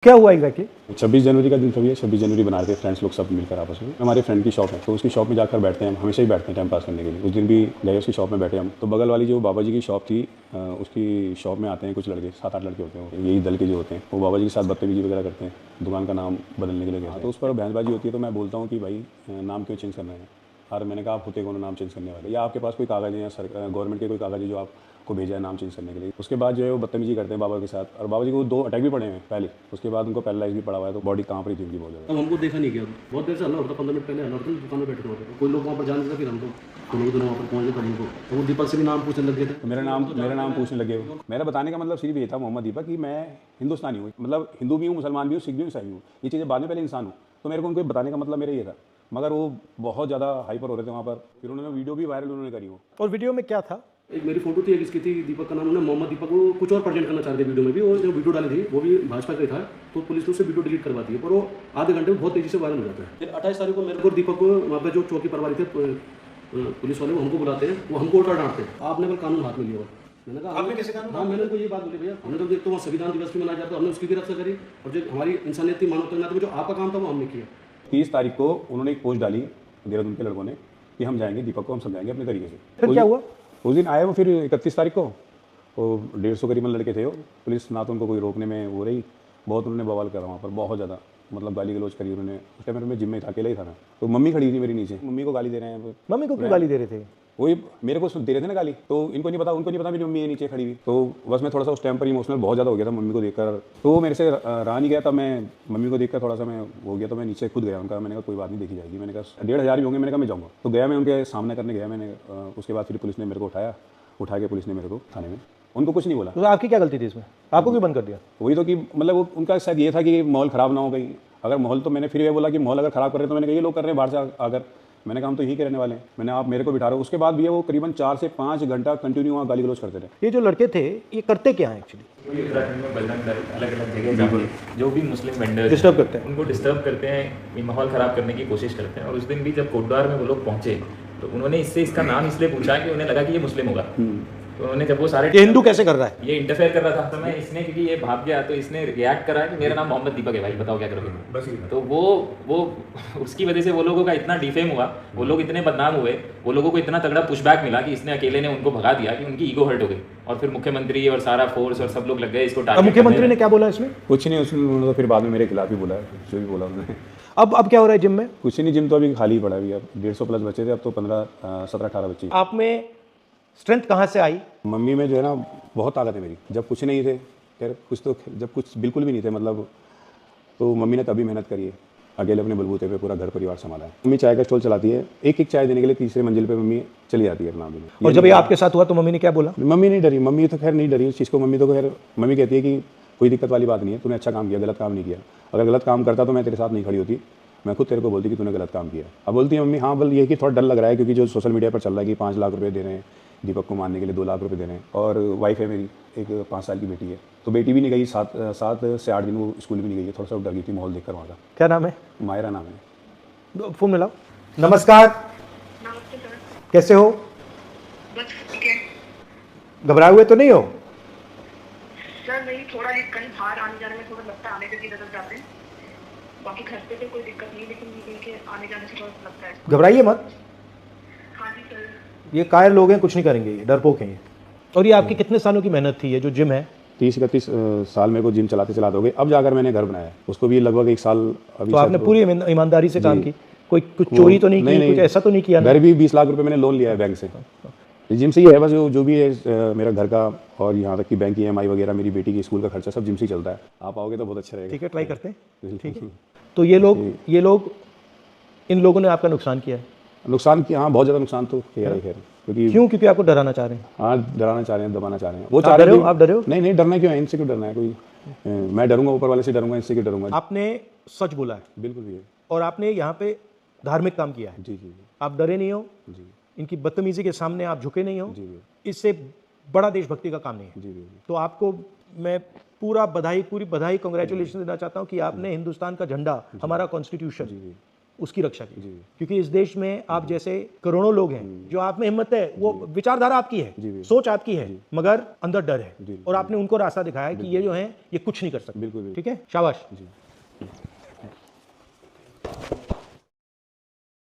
क्या हुआ एग्जैक्टली? 26 जनवरी का दिन था भैया। 26 जनवरी बना रहे थे फ्रेंड्स लोग सब मिलकर आपस में। हमारे फ्रेंड की शॉप है तो उसकी शॉप में जाकर बैठते हैं हम, हमेशा ही बैठते हैं टाइम पास करने के लिए। उस दिन भी गए उसकी शॉप में बैठे हम, तो बगल वाली जो बाबा जी की शॉप थी उसकी शॉप में आते हैं कुछ लड़के, 7-8 लड़के होते हैं, यही दल के जो होते हैं, वो बाबा जी के साथ बदतमीजी वगैरह करते हैं, दुकान का नाम बदलने के लिए गए। तो उस पर बहसबाजी होती है तो मैं बोलता हूँ कि भाई नाम क्यों चेंज करना है। और मैंने कहा आप होते कौन नाम चेंज करने वाले, या आपके पास कोई कागज़ है या सरकार गवर्नमेंट के कोई कागज़ है जो आपको भेजा है नाम चेंज करने के लिए। उसके बाद जो है वो बदतमीजी करते हैं बाबा के साथ, और बाबा जी को 2 अटैक भी पड़े हैं पहले। उसके बाद उनको पैरालाइज भी पड़ा हुआ है, तो बॉडी कांप रही थी उनकी बहुत ज़्यादा। अब हमको देखा नहीं गया, बहुत देर से हल्ला होता, 15 मिनट पहले हल्ला होता, दुकान में बैठे होते, कोई लोग वहाँ पर जान देता, फिर हम तो दोनों वहाँ पर पहुँच गए उनको, तो वो दीपक से भी नाम पूछने लग गए थे। तो मेरा नाम पूछने लगे। मेरा बताने का मतलब सिर्फ ये था मोहम्मद दीपक कि मैं हिंदुस्तानी हूँ, मतलब हिंदू भी हूँ, मुसलमान भी हूँ, सिख भी हूँ, ईसाई हूँ, ये चीज़ें बाद में, पहले इंसान हूँ। तो मेरे को उनको बताने का मतलब मेरा ये था, मगर वो बहुत ज़्यादा हाइपर हो रहे थे वहाँ पर। फिर उन्होंने वीडियो भी वायरल उन्होंने करी वो। और वीडियो में क्या था? एक मेरी फोटो थी, एक इसकी थी, दीपक का नाम, उन्होंने मोहम्मद दीपक को कुछ और प्रेजेंट करना चाहते थे वीडियो में भी, और जो वीडियो डाली थी वो भी भाजपा का ही था, तो पुलिस ने उससे वीडियो डिलीट करवाती है, पर वो आधे घंटे में बहुत तेजी से वायरल हो जाता है। फिर 28 तारीख को मेरे को दीपक को वहाँ पर जो चौकी प्रभारी थे पुलिस वाले, वो हमको बुलाते हैं, वो हमको उल्टा डांटते हैं, आपने कल कानून हाथ में लिया। मैंने कहा आपने कैसे कानून? हाँ, मैंने उनको ये बात बोली भैया, हमने तो देखते वहाँ संविधान दिवस भी मनाया जाता है, हमने उसकी भी रक्षा करी, और जो हमारी इंसानियत थी, मानवता थी, जो आपका काम था वो हमने किया। 30 तारीख को उन्होंने एक पोस्ट डाली देहरादून के लड़कों ने कि हम जाएंगे दीपक को हम समझाएंगे अपने तरीके से। फिर क्या हुआ? उस दिन आए वो, फिर 31 तारीख को वो 150 करीबन लड़के थे वो। पुलिस ना तो उनको कोई रोकने में वो रही, बहुत उन्होंने बवाल करा वहाँ पर, बहुत ज़्यादा, मतलब गाली गलौज करी उन्होंने। उस टाइम मैं जिम में था, अकेला ही था मैं, तो मम्मी खड़ी थी मेरी नीचे, मम्मी को गाली दे रहे हैं। मम्मी को क्यों गाली दे रहे थे? वही मेरे को दे रहे थे ना गाली, तो इनको नहीं पता, उनको नहीं पता मेरी मम्मी है नीचे खड़ी हुई। तो बस मैं थोड़ा सा उस टाइम पर इमोशनल बहुत ज़्यादा हो गया था मम्मी को देखकर, तो वो मेरे से रहा नहीं गया। तब मैं मम्मी को देखकर थोड़ा सा मैं हो गया, तो मैं नीचे खुद गया उनका। मैंने कहा कोई बात नहीं, देखी जाएगी। मैंने कहा 1500 भी होंगे, मैंने कहा मैं जाऊँगा। तो गया मैं उनके सामने करने गया मैंने। उसके बाद फिर पुलिस ने मेरे को उठा के पुलिस ने मेरे को थाने में, उनको कुछ नहीं बोला। तो आपकी क्या गलती थी इसमें? आपको क्यों बंद कर दिया? वही तो कि मतलब उनका शायद ये था कि माहौल ख़राब ना हो गई। अगर माहौल, तो मैंने फिर ये बोला कि माहौल अगर ख़राब कर रहे हैं तो मैंने कहा ये लोग कर रहे हैं बाहर से आकर। मैंने कहा हम तो यही करने वाले हैं। मैंने आप मेरे को बिठा रहे हो। उसके बाद भी वो करीबन 4 से 5 घंटा कंटिन्यू वहाँ गाली गलौज करते थे। ये जो लड़के थे ये करते क्या है एक्चुअली? उत्तराखंड में बजरंग दल अलग अलग जगह जाके जो भी मुस्लिम वेंडर्स डिस्टर्ब करते हैं, उनको डिस्टर्ब करते हैं, ये माहौल ख़राब करने की कोशिश करते हैं। और उस दिन भी जब कोटद्वार में वो लोग पहुंचे तो उन्होंने इससे इसका नाम इसलिए पूछा कि उन्हें लगा कि ये मुस्लिम होगा। तो उन्होंने जब वो सारे ये हिंदू कैसे कर रहा है, ये इंटरफेयर कर रहा था, तो मैं इसने, क्योंकि ये भाग गया तो इसने रिएक्ट करा कि मेरा नाम मोहम्मद दीपक है भाई, बताओ क्या करोगे। बस तो वो उसकी वजह से वो लोगों का इतना डिफेम हुआ, वो लोग इतने बदनाम हुए, वो लोगों को इतना तगड़ा पुशबैक मिला कि इसने अकेले ने उनको भगा दिया कि उनकी ईगो हर्ट हो गई। और फिर मुख्यमंत्री और सारा फोर्स और सब लोग लग गए इसको टारगेट करने। मुख्यमंत्री ने क्या बोला इसमें? कुछ नहीं, उन्होंने तो फिर बाद में मेरे खिलाफ ही बोला, जो भी बोला उन्होंने। अब क्या हो रहा है जिम में? कुछ नहीं, जिम तो अभी खाली पड़ा है। अब 150 प्लस बच्चे थे, अब तो 17-18 बच्चे। आप में स्ट्रेंथ कहाँ से आई? मम्मी में जो है ना बहुत ताकत है मेरी। जब कुछ नहीं थे, खैर कुछ तो, जब कुछ बिल्कुल भी नहीं थे मतलब, तो मम्मी ने तभी मेहनत करी है, अकेले अपने बलबूते पे पूरा घर परिवार संभाला है। मम्मी चाय का स्टॉल चलाती है, एक देने के लिए 3री मंजिल पे मम्मी चली जाती है अपना भी। और जब ये आपके साथ हुआ तो मम्मी ने क्या बोला? मम्मी नहीं डरी, मम्मी तो खैर नहीं डरी इस चीज़ को। मम्मी तो खैर मम्मी कहती है कि कोई दिक्कत वाली बात नहीं है, तूने अच्छा काम किया, गलत काम नहीं किया। अगर गलत काम करता तो मैं तेरे साथ नहीं खड़ी होती, मैं खुद तेरे को बोलती कि तूने गलत काम किया। अब बोलती है मम्मी हाँ बल ये कि थोड़ा डर लग रहा है, क्योंकि जो सोशल मीडिया पर चल रहा है कि 5 लाख रुपये दे रहे हैं दीपक को मारने के लिए, 2 लाख रुपये दे रहे हैं। और वाइफ है मेरी, एक 5 साल की बेटी है, तो बेटी भी नहीं गई, 7 से 8 दिन वो स्कूल भी नहीं गई है। थोड़ा सा डर गई थी माहौल देखकर वहाँ का। क्या नाम है? मायरा नाम है। फोन मिलाओ। नमस्कार। नमस्ते सर। कैसे हो? बस ठीक है घबराए हुए तो नहीं हो? सर, नहीं, थोड़ा एक कहीं बाहर आने जाने में थोड़ा लगता है, आने से इधर जाते हैं, बाकी घर पे तो कोई दिक्कत नहीं, लेकिन ये के आने जाने से थोड़ा लगता है। घबराइए मत, हाँ जी सर। ये कायर लोग हैं, कुछ नहीं करेंगे, ये डरपोक हैं ये। और ये आपकी कितने सालों की मेहनत थी ये जो जिम है? 30-31 साल मेरे को जिम चलाते हो गए। अब जाकर मैंने घर बनाया, उसको भी लगभग 1 साल अभी। तो आपने पूरी ईमानदारी से काम की, कोई कुछ चोरी तो नहीं की, कुछ ऐसा तो नहीं किया? घर भी 20 लाख रुपए मैंने लोन लिया है बैंक से। जिम से ही है बस, जो भी है मेरा घर का और यहाँ तक कि बैंक की EMI वगैरह, मेरी बेटी की स्कूल का खर्चा सब जिम से ही चलता है। आप आओगे तो बहुत अच्छा रहेगा। ठीक है, ट्राई करते हैं। ठीक है, तो ये लोग इन लोगों ने आपका नुकसान किया है? नुकसान किया, हाँ बहुत ज़्यादा नुकसान तो किया है खैर। क्यों? क्योंकि आपको डराना चाह रहे हैं? हाँ, डराना चाह रहे हैं, दबाना चाह रहे हैं। वो आप चाह रहे डरे हो? हैं। आप डरे हो? नहीं, डरना क्यों है, इनसे क्यों डरना है कोई। मैं डरूंगा ऊपर वाले से, डरूंगा इनसे क्यों डरूंगा। आपने सच बोला है बिल्कुल भी है। और आपने यहाँ पे धार्मिक काम किया है। जी जी आप डरे नहीं हो, जी इनकी बदतमीजी के सामने आप झुके नहीं हो, जी इससे बड़ा देशभक्ति का काम नहीं है। जी जी। तो आपको मैं पूरी बधाई कांग्रेचुलेशन देना चाहता हूँ कि आपने हिंदुस्तान का झंडा, हमारा कॉन्स्टिट्यूशन, उसकी रक्षा की। जी। क्योंकि इस देश में आप जैसे करोड़ों लोग हैं, जो आप में हिम्मत है, वो विचारधारा आपकी है, जी। सोच आपकी है, मगर अंदर डर है, जी। और आपने उनको रास्ता दिखाया है कि ये जो है ये कुछ नहीं कर सकते। बिल्कुल। ठीक है, शाबाश। जी।